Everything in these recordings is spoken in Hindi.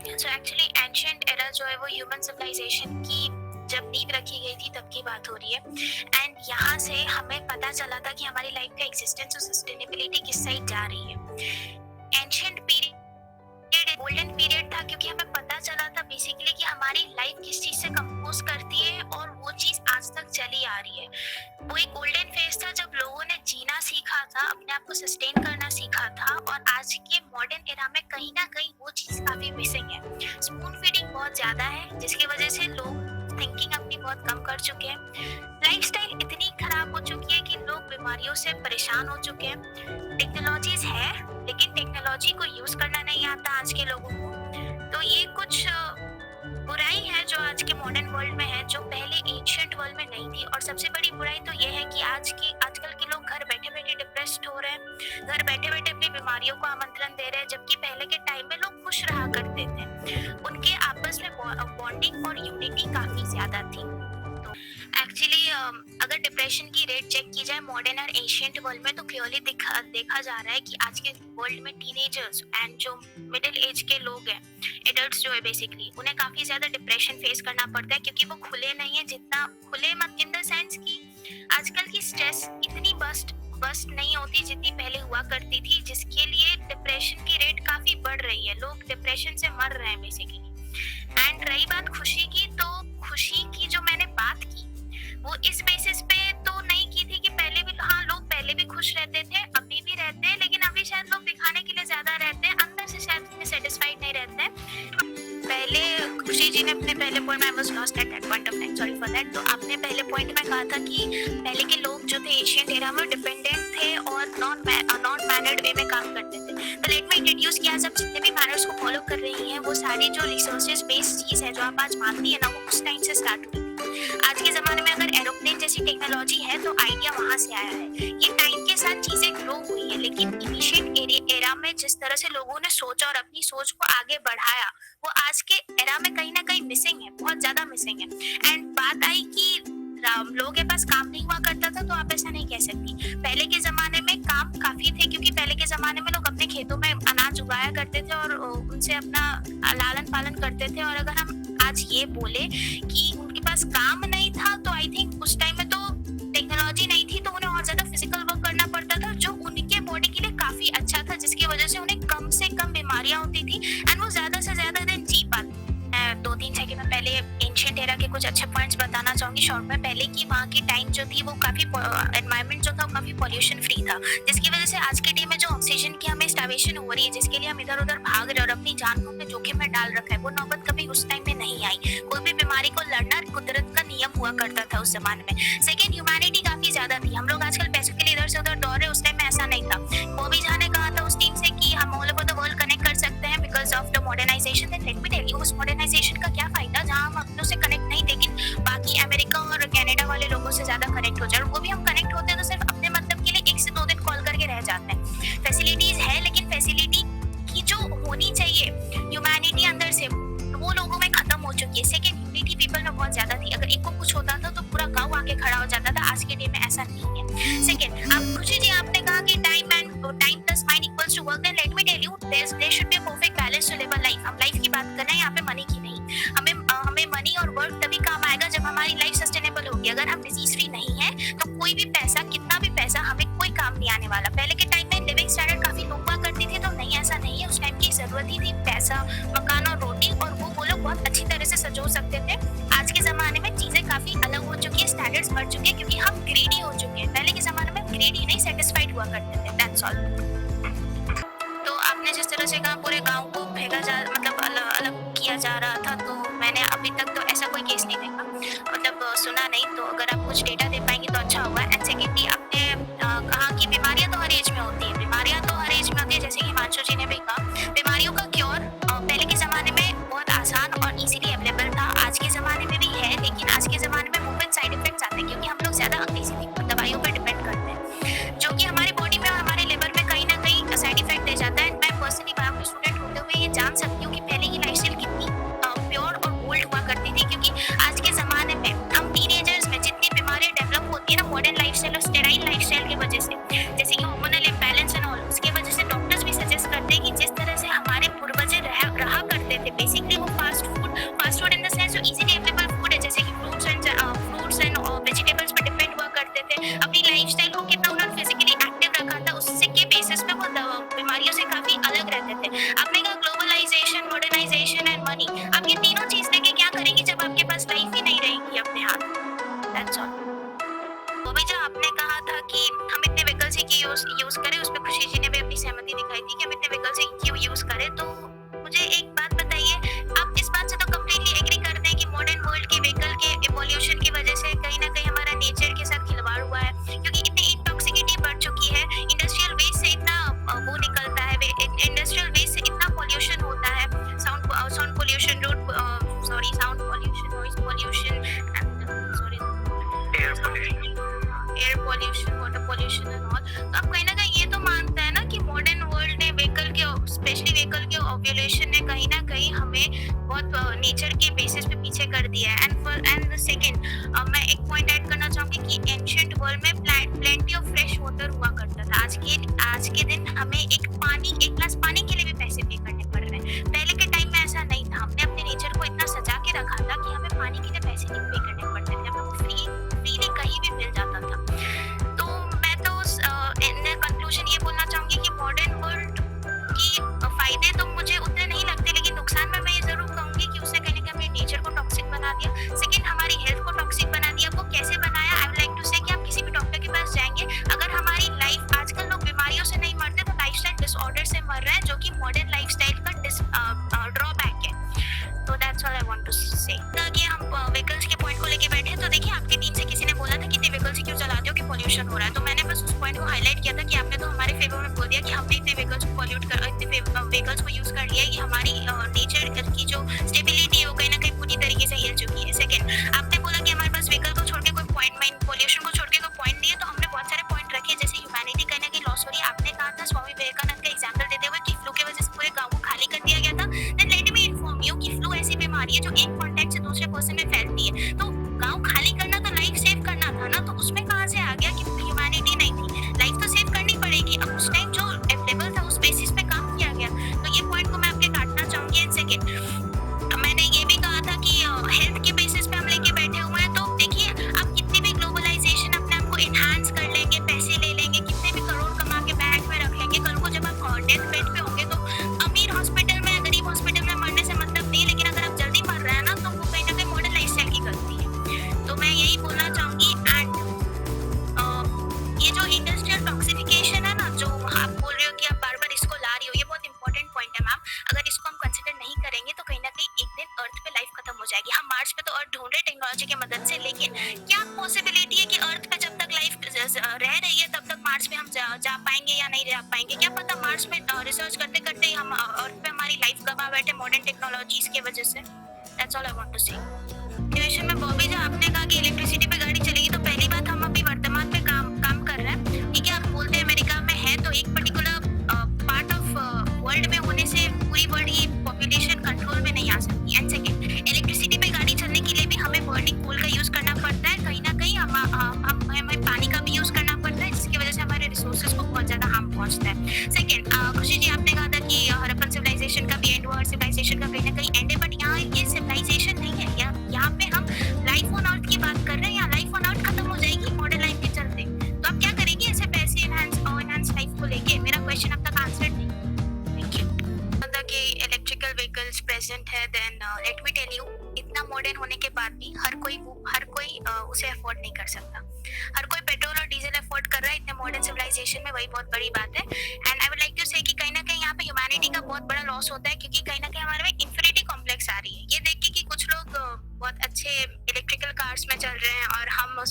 सो एक्चुअली एंशिएंट एरा जो है वो ह्यूमन सिविलाइजेशन की जब नींव रखी गई थी तब की बात हो रही है। एंड यहाँ से हमें पता चला था कि हमारी लाइफ का एग्जिस्टेंस और सस्टेनेबिलिटी किस साइड जा रही है। एंशिएंट पीरियड गोल्डन पीरियड था क्योंकि हमें पता चला था बेसिकली कि हमारी लाइफ किस चीज से कंपोज करती है और वो चीज आज तक चली आ रही है। वो एक गोल्डन फेज था जब लोगों ने जीना सीखा था, अपने आप को सस्टेन करना सीखा था, और आज के मॉडर्न एरा में कहीं ना कहीं वो चीज काफी मिसिंग है। स्पून फीडिंग बहुत ज्यादा है जिसकी वजह से लोग थिंकिंग अपनी बहुत कम कर चुके हैं। लाइफस्टाइल इतनी खराब हो चुकी है कि लोग बीमारियों से परेशान हो चुके हैं। टेक्नोलॉजीज है लेकिन टेक्नोलॉजी को यूज करना नहीं आता आज के लोगों को। तो ये कुछ बुराई है जो आज के मॉडर्न वर्ल्ड में है, जो पहले एंशिएंट वर्ल्ड में नहीं थी। और सबसे बड़ी बुराई तो ये है कि आजकल के लोग घर बैठे बैठे डिप्रेस्ड हो रहे हैं, घर बैठे बैठे अपनी बीमारियों को आमंत्रण दे रहे हैं, जबकि पहले के टाइम में लोग खुश रहा करते थे, उनके आपस में बॉन्डिंग और यूनिटी काफी ज्यादा थी। एक्चुअली अगर डिप्रेशन की रेट चेक की जाए मॉडर्न और एशियंट वर्ल्ड में तो क्लियरली देखा जा रहा है कि आज के वर्ल्ड में टीनेजर्स एंड जो मिडिल एज के लोग हैं, एडल्ट्स जो है बेसिकली, उन्हें काफी ज्यादा डिप्रेशन फेस करना पड़ता है क्योंकि वो खुले नहीं है। जितना खुले मत इन द सेंस कि आजकल की स्ट्रेस इतनी बस्ट नहीं होती जितनी पहले हुआ करती थी, जिसके लिए डिप्रेशन की रेट काफी बढ़ रही है। लोग डिप्रेशन से मर रहे हैं बेसिकली। एंड रही बात खुशी की, तो खुशी की जो मैंने बात की वो इस बेसिस पे तो नहीं की थी कि पहले भी, हाँ लोग पहले भी खुश रहते थे, अभी भी रहते हैं, लेकिन अभी शायद लोग दिखाने के लिए ज्यादा रहते हैं, अंदर से शायद इतने सेटिस्फाइड नहीं रहते हैं। पहले खुशी जी ने अपने पहले पॉइंट में, I was lost at that point of time, sorry for that. तो आपने पहले पॉइंट में कहा था कि पहले के लोग जो थे एशियन एरा में डिपेंडेंट थे और नॉन मैनर्ड वे में काम करते थे। तो लेट मी इंट्रोड्यूस कि आज आप जितने भी मैनर्स को फॉलो कर रही हैं वो सारी जो रिसोर्सेज बेस्ड चीज है जो आप आज मानती है ना, वो उस टाइम से स्टार्ट हुई। आज के जमाने में अगर एरोप्लेन जैसी टेक्नोलॉजी है तो आइडिया वहां से आया है। ये टाइम के साथ चीजें ग्रो हुई है, लेकिन इनिशिएट एरा में जिस तरह से लोगों ने सोचा और अपनी सोच को आगे बढ़ाया वो आज के एरा में कहीं ना कहीं मिसिंग है, बहुत ज्यादा मिसिंग है। एंड बात आई कि लोगों के पास काम नहीं हुआ करता था, तो आप ऐसा नहीं कह सकती। पहले के जमाने में काम काफी थे क्योंकि पहले के जमाने में लोग अपने खेतों में अनाज उगाया करते थे और उनसे अपना लालन पालन करते थे। और अगर हम आज ये बोले कि उनके पास काम नहीं था, तो आई थिंक उस टाइम में तो टेक्नोलॉजी नहीं थी, तो उन्हें और ज्यादा फिजिकल वर्क करना पड़ता था जो उनके बॉडी के लिए काफी अच्छा था, जिसकी वजह से उन्हें कम से कम बीमारियां होती थी एंड वो ज्यादा से ज्यादा दिन जी पाते। 2-3 सेकंड में पहले एंशिएंट एरा के कुछ अच्छे पॉइंट्स बताना चाहूंगी शॉर्ट में। पहले की वहाँ की टाइम जो थी वो काफी एनवायरनमेंट जो था वो काफी पॉल्यूशन फ्री था, जिसकी वजह से आज के डे में जो ऑक्सीजन की हमें स्टार्वेशन हो रही है, जिसके लिए हम इधर उधर भाग रहे हैं और अपनी जान को अपने जोखिम में डाल रखा है, वो नौबत कभी उस टाइम में नहीं आई। कोई भी बीमारी को लड़ना कुदरत का नियम हुआ करता था उस जमाने में। सेकेंड, ह्यूमैनिटी काफी ज्यादा थी। हम लोग आजकल पैसों के लिए इधर से उधर दौड़ रहे, उस टाइम में ऐसा नहीं था। वो भी जाने कहा था उस टीम से कि हम all over the world connect कर सकते हैं because of the modernisation. Then let me tell you, उस मॉडर्नाइजेशन का क्या फायदा जहां हम अपनों से कनेक्ट नहीं, लेकिन बाकी अमेरिका और कनाडा वाले लोगों से ज्यादा कनेक्ट हो जाए। और वो भी हम कनेक्ट होते हैं तो सिर्फ अपने मतलब के लिए 1 से 2 दिन कॉल करके रह जाते हैं। फैसिलिटीज है लेकिन फैसिलिटी की जो होनी चाहिए ह्यूमैनिटी अंदर से, वो लोगों में खत्म हो चुकी है। सेकंड, यूनिटी पीपल में बहुत ज्यादा थी। अगर एक को कुछ होता था तो पूरा गांव आके खड़ा हो जाता था। आज के डे में ऐसा नहीं है। सेकंड, आप खुशी जी आपने कहा कि time plus mind equals to work. Then let me tell you, there should be a perfect balance to live a life. हम लाइफ की बात कर रहे हैं यहाँ पे, मनी की नहीं। हमें मनी और वर्क तभी काम आएगा जब हमारी लाइफ सस्टेनेबल होगी। अगर हम डिजीज फ्री नहीं है तो कोई भी पैसा, कितना भी पैसा, हमें कोई काम नहीं आने वाला। पहले के टाइम में लिविंग स्टैंडर्ड काफी लो हुआ करती थी, तो नहीं ऐसा नहीं है। उस टाइम की जरूरत ही थी पैसा, मकान और रोटी, और वो लोग बहुत अच्छी तरह से सजो सकते थे। आज के जमाने में चीजें काफी अलग हो चुकी है, स्टैंडर्ड्स बढ़ चुके हैं क्योंकि हम ग्रीडी हो चुके हैं। पहले के जमाने में ग्रीडी नहीं, सेटिस्फाइड हुआ करते थे। That's all. तो आपने जिस तरह से कहा पूरे गांव को फेंका जा, मतलब अलग किया जा रहा था, तो मैंने अभी तक तो ऐसा कोई केस नहीं देखा, मतलब सुना नहीं। तो अगर आप कुछ डेटा दे पाएंगे तो अच्छा होगा। एंड सेकेंडली, आपने कहा कि बीमारियां तो हर एज में होती है, बीमारियां तो हर एज में होती है, जैसे कि हिमांशु जी ने भी कहा। बीमारियों का क्योर पहले के जमाने में बहुत आसान और इजीली अवेलेबल था, आज के जमाने में भी है, लेकिन आज के जमाने में मूवमेंट साइड इफेक्ट्स आते हैं क्योंकि हम लोग ज्यादा अंग्रेजी दवाइयों पर डिपेंड करते हैं, जो कि हमारी बॉडी में और हमारे लिवर में कहीं ना कहीं साइड इफेक्ट दे जाता है। मैं पर्सनली बायोकेमिस्ट्री स्टूडेंट होते हुए ये जान सकती हूँ कि पहले की लाइफस्टाइल कितनी प्योर और बोल्ड हुआ करती थी, क्योंकि आज के जमाने में हम टीनेजर्स में जितनी बीमारियां डेवलप होती है ना मॉडर्न लाइफस्टाइल और स्टेराइल लाइफस्टाइल की वजह से, जैसे कि हार्मोनल इम्बैलेंस एंड ऑल, उसकी वजह से डॉक्टर्स भी सजेस्ट करते हैं कि जिस तरह से हमारे यूज़ करें। उसपे खुशी जी ने भी अपनी सहमति दिखाई थी कि हम इतने व्हीकल्स क्यों यूज़ करें। तो मुझे एक बात बताइए, आप इस बात से तो कंप्लीटली एग्री करते हैं कि मॉडर्न वर्ल्ड के व्हीकल के इवोल्यूशन की वजह से कहीं न कहीं हमारा नेचर के साथ खिलवाड़ हुआ है, क्योंकि इतनी इंटॉक्सिसिटी बढ़ चुकी है, इंडस्ट्रियल वेस्ट से इतना वो निकलता है, इंडस्ट्रियल वेस्ट से इतना पॉल्यूशन होता है, sound pollution, sound pollution, noise pollution and air pollution, water pollution and all. तो आप कहीं न कहीं ये तो मानते हैं ना कि मॉडर्न वर्ल्ड ने व्हीकल के, स्पेशली व्हीकल के ओव्यूलेशन ने कहीं न कहीं हमें बहुत नेचर के बेसिस पे पीछे कर दिया है। एंड सेकंड, मैं एक पॉइंट ऐड करना चाहूँगी कि एंशिएंट वर्ल्ड में प्लेंटी ऑफ फ्रेश वाटर हुआ करता था। आज के दिन हमें एक ग्लास पानी के लिए भी पैसे पे करने पड़ रहे हैं। पहले के टाइम में ऐसा नहीं था। हमने अपने नेचर को इतना सजा के रखा था कि हमें पानी के लिए पैसे नहीं पे करने पड़ते थे, हमें वो फ्रीली कहीं भी मिल जाता था। तो मैं तो इन कंक्लूजन ये बोलना चाहूँगी कि मॉडर्न वर्ल्ड की फायदे तो मुझे उतने नहीं लगते, लेकिन नुकसान में मैं ये ज़रूर कहूँगी कि उसने कहीं न कहीं हमारे नेचर को टॉक्सिक बना दिया। सेकंड, हमारी हेल्थ को टॉक्सिक बना दिया। वो कैसे बनाया? आई वुड लाइक टू से कि आप किसी भी डॉक्टर के पास जाएँगे, अगर हमारी लाइफ, आजकल लोग बीमारियों से नहीं मरते तो लाइफस्टाइल डिसऑर्डर से मर रहे हैं, जो कि मॉडर्न लाइफस्टाइल का ड्रॉबैक है। तो that's all I want to say. कि हम व्हीकल्स के पॉइंट को लेके बैठे हैं, तो देखिए आपकी टीम से किसी ने बोला था कि इतने व्हीकल्स क्यों चलाते हो कि पॉल्यूशन हो रहा है। तो मैंने बस उस पॉइंट को हाईलाइट किया था कि आपने तो हमारे फेवर में बोल दिया कि हमने इतने व्हीकल्स को व्हीकल्स को यूज़ कर लिया है कि हमारी नेचर की जो स्टेबिलिटी है वो कहीं न कहीं पूरी तरीके से हिल चुकी है। सेकंड, आपने बोला कि हमारे पास व्हीकल को छोड़ के कोई पॉइंट, पॉल्यूशन को छोड़ के कोई पॉइंट नहीं है, तो हमने बहुत सारे पॉइंट रखे, जैसे ह्यूमैनिटी कहीं न कहीं लॉस हो रही है। आपने कहा था स्वामी विवेकानंद का एग्जाम्पल देते हुए कि फ्लू की वजह से पूरे गाँव को खाली कर दिया गया था। Then let me inform you कि फ्लू ऐसी बीमारी है जो एक कॉन्टैक्ट से दूसरे पर्सन में फैलती है। तो गाँव खाली करना तो लाइफ सेव करना था ना, तो उसमें कहाँ से आ गया कि ह्यूमैनिटी नहीं थी? लाइफ तो सेव करनी पड़ेगी। अब उस टाइम जो अवेलेबल था उस बेसिस पे काम किया गया। तो ये पॉइंट को मैं आपके काटना चाहूँगी। एंड सेकंड, मैंने ये भी कहा था कि हेल्थ के बेसिस पे हम लेके बैठे हुए हैं। तो देखिए, आप कितनी भी ग्लोबलाइजेशन अपने आप को एनहांस कर लेंगे, पैसे ले लेंगे, कितने भी करोड़ कमा के बैंक में रख लेंगे, कल को जब आप डेथ बेड पे होंगे तो अमीर हॉस्पिटल में, गरीब हॉस्पिटल में मरने से मतलब नहीं है, लेकिन अगर आप जल्दी मर रहे हैं ना, तो वो कहीं न कहीं मॉडर्न लाइफस्टाइल की गलती है। तो मैं यही बोलना चाहूँगी। एंड ये जो इंडस्ट्रियल टॉक्सिफिकेशन है ना, जो आप बोल रहे हो कि आप बार-बार इसको ला रही हो, ये बहुत इंपॉर्टेंट पॉइंट है मैम। अगर इसको हम कंसिडर नहीं करेंगे तो कहीं न कहीं एक दिन अर्थ पे लाइफ खत्म हो जाएगी। हम मार्स पे तो अर्थ ढूँढ रहे हैं टेक्नोलॉजी की मदद से, लेकिन क्या पॉसिबिलिटी है कि अर्थ पे जब तक लाइफ रह रही है तब तक मार्स पे हम जा पाएँगे या नहीं जा पाएँगे? क्या पता मार्स में रिसर्च करते-करते हम अर्थ पे हमारी लाइफ गँवा बैठे मॉडर्न टेक्नोलॉजीज़ की वजह से। That's all I want to say. Situation में बॉबी, जो आपने कहा कि इलेक्ट्रिसिटी पे गाड़ी चलेगी, तो पहली बात, हम अभी वर्तमान में काम कर रहे हैं, ठीक है? आप बोलते हैं अमेरिका में है, तो एक पर्टिकुलर पार्ट ऑफ वर्ल्ड में होने से पूरी वर्ल्ड की पॉपुलेशन कंट्रोल में नहीं आ सकती। एंड सेकंड, इलेक्ट्रिसिटी पे गाड़ी चलने के लिए भी हमें बर्निंग कोल का यूज़ करना पड़ता है। कहीं न कहीं हमें पानी का भी यूज़ करना पड़ता है, जिसकी वजह से हमारे रिसोर्सेज को बहुत ज़्यादा हार्म पहुँचता है। सेकंड, खुशी जी, आपने कहा था कि हड़प्पन सिविलाइजेशन का भी एंड हुआ और सिविलाइजेशन का कहीं न कहीं एंड है, बट यहाँ ये सिविलाइजेशन नहीं है। यहाँ पे हम लाइफ ऑन अर्थ की बात कर रहे हैं। यहाँ लाइफ ऑन अर्थ खत्म हो जाएगी मॉडर्न लाइफ के चलते। तो आप क्या करेंगे ऐसे पैसे एनहांस लाइफ को लेके? मेरा क्वेश्चन अब तक आंसर्ड नहीं। Thank you. मतलब कि इलेक्ट्रिकल व्हीकल्स प्रेजेंट है, then let me tell you, इतना मॉडर्न होने के बाद भी हर कोई उसे अफोर्ड नहीं कर सकता। हर कोई पेट्रोल और डीजल अफोर्ड कर रहा है इतने मॉडर्न सिविलाइजेशन में, वही बहुत बड़ी बात है। And I would like to say कि कहीं ना कहीं यहाँ पे ह्यूमैनिटी का बहुत बड़ा लॉस होता है, क्योंकि कहीं ना कहीं हमारे में इंफिनिटी कॉम्प्लेक्स आ रही है। ये देख के कि कुछ लोग बहुत अच्छे इलेक्ट्रिकल कार्स में चल रहे हैं और हम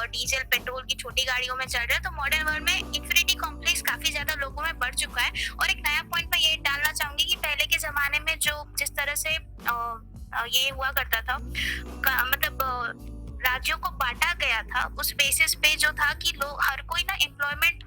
डीजल पेट्रोल की छोटी गाड़ियों में चल रहे हैं, तो मॉडर्न वर्ल्ड में इंफिनिटी कॉम्प्लेक्स काफी ज्यादा लोगों में बढ़ चुका है। और एक नया पॉइंट मैं ये डालना चाहूंगी कि पहले के जमाने में जिस तरह से ये हुआ करता था, मतलब राज्यों को बांटा गया था, उस बेसिस पे जो था कि लोग, हर कोई ना एम्प्लॉयमेंट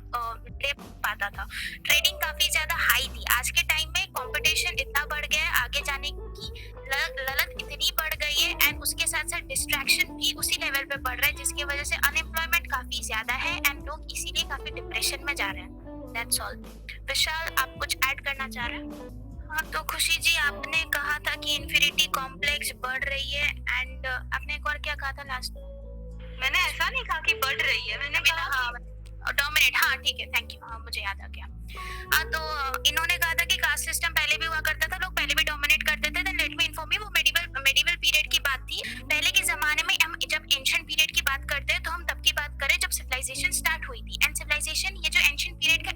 ले पाता था। ट्रेडिंग काफी ज्यादा हाई थी। आज के टाइम में कंपटीशन इतना बढ़ गया है, आगे जाने की ललक इतनी बढ़ गई है, एंड उसके साथ साथ डिस्ट्रैक्शन भी उसी लेवल पे बढ़ रहा है, जिसकी वजह से अनएम्प्लॉयमेंट काफी ज्यादा है एंड लोग इसीलिए काफी डिप्रेशन में जा रहे हैं। That's all. विशाल, आप कुछ ऐड करना चाह रहे हैं? हाँ, तो खुशी जी, आपने कहा था कि इंफिनिटी कॉम्प्लेक्स बढ़ रही है, एंड आपने एक और क्या कहा था लास्ट में? मैंने ऐसा नहीं कहा कि बढ़ रही है, मैंने कहा डोमिनेट। हाँ ठीक है, थैंक यू, हाँ मुझे याद आ गया। हाँ, तो इन्होंने कहा था कि कास्ट सिस्टम पहले भी हुआ करता था, लोग पहले भी डोमिनेट करते थे। Then let me inform you, वो मेडिवल पीरियड की बात थी। पहले के जमाने में हम जब एंशिएंट पीरियड की बात करते हैं तो हम तब की बात करें जब सिविलाइजेशन स्टार्ट हुई थी। एंड सिविलाइजेशन, ये जो एंशिएंट पीरियड का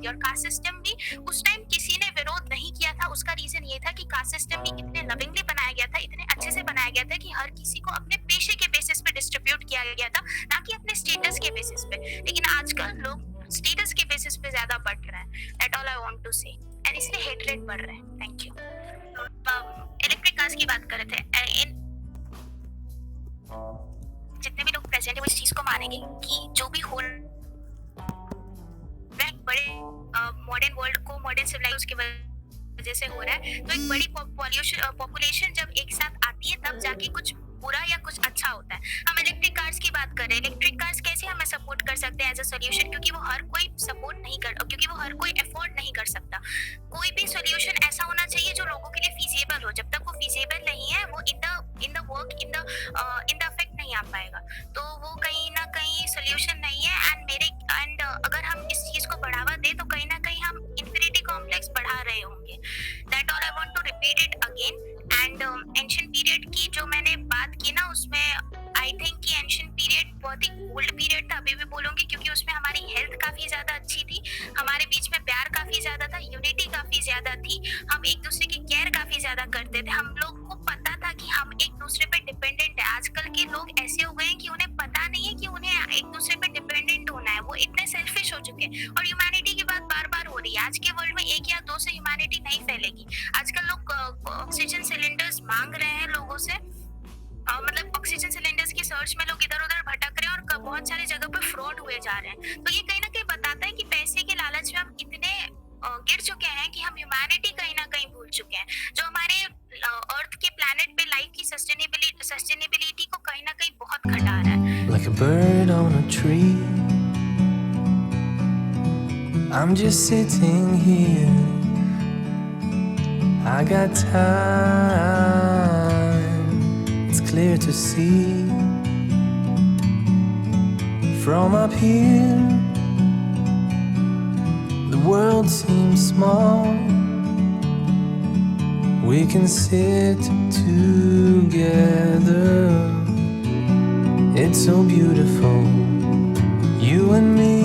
थी। और कास्ट सिस्टम भी उस टाइम किसी ने विरोध नहीं किया था। उसका रीजन ये था कि कास्ट सिस्टम भी इतने लविंगली बनाया गया था, इतने अच्छे से बनाया गया था कि हर किसी को अपने पेशे के बेसिस पे डिस्ट्रीब्यूट किया गया था, ना कि अपने स्टेटस के बेसिस पे। लेकिन आजकल लोग स्टेटस के बेसिस पे ज्यादा बढ़ रहे हैं। That all I want to say, and इसलिए हेटरेट बढ़ रहे हैं। Thank you. इलेक्ट्रिक कार्स की बात कर रहे थे, जितने भी लोग प्रेजेंट है वो इस चीज को मानेंगे कि जो भी हो रहा है बड़े मॉडर्न वर्ल्ड को, मॉडर्न सिविलाइजेशन की वजह से हो रहा है। तो एक बड़ी पॉपुलेशन जब एक साथ आती है तब जाके कुछ बुरा या कुछ अच्छा होता है। हम इलेक्ट्रिक कार्स की बात कर रहे हैं। इलेक्ट्रिक कार्स कैसे हमें सपोर्ट कर सकते हैं एज अ सोल्यूशन, क्योंकि वो हर कोई सपोर्ट नहीं कर, क्योंकि वो हर कोई अफोर्ड नहीं कर सकता। कोई भी सोल्यूशन ऐसा होना चाहिए जो लोगों के लिए फिजिबल हो। जब तक वो फिजिबल नहीं है, वो in the work in the effect नहीं आ पाएगा। तो वो कहीं ना कहीं सोल्यूशन नहीं है। एंड अगर हम इस चीज को बढ़ावा दें तो कहीं ना कहीं हम इंफिनिटी कॉम्प्लेक्स बढ़ा रहे होंगे। That all I want to repeat it again. And ancient period की जो मैंने बात की ना, उसमें आई थिंक कि एंशिएंट पीरियड बहुत ही गोल्ड पीरियड था। अभी भी बोलूंगी, क्योंकि उसमें हमारी हेल्थ काफी ज्यादा अच्छी थी, हमारे बीच में प्यार काफी ज्यादा था, यूनिटी काफी ज्यादा थी, हम एक दूसरे की केयर काफी ज्यादा करते थे, हम लोग को पता था कि हम एक दूसरे पे डिपेंडेंट है। आजकल के लोग ऐसे हो गए हैं कि उन्हें पता नहीं है कि उन्हें एक दूसरे पे डिपेंडेंट होना है। वो इतने सेल्फिश हो चुके हैं। और ह्यूमैनिटी की बात बार बार हो रही है। आज के वर्ल्ड में एक या दो से ह्यूमैनिटी नहीं फैलेगी। आजकल लोग ऑक्सीजन सिलेंडर्स मांग रहे हैं लोगों से, मतलब ऑक्सीजन सिलेंडर्स की सर्च में लोग इधर उधर भटक रहे हैं और बहुत सारी जगह पर फ्रॉड हुए जा रहे हैं। तो ये कहीं ना कहीं बताता है कि पैसे के लालच में हम इतने गिर चुके हैं कि हम ह्यूमैनिटी कहीं ना कहीं भूल चुके हैं, जो हमारे अर्थ के प्लैनेट पे लाइफ की सस्टेनेबिलिटी को कहीं ना कहीं बहुत घटा रहा है। Like a bird on a tree, I'm just sitting here. I got time, it's clear to see. From up here, the world seems small. We can sit together. It's so beautiful, you and me.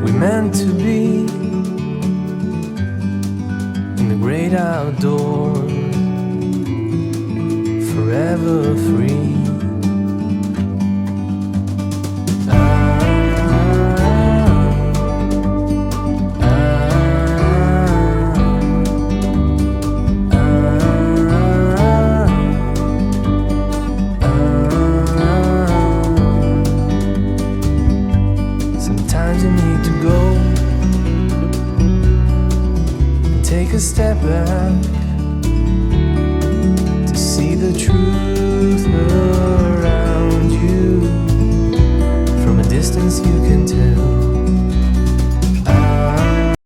We meant to be in the great outdoors, forever free. Sometimes you need to go and take a step back to see the truth around you. From a distance you can tell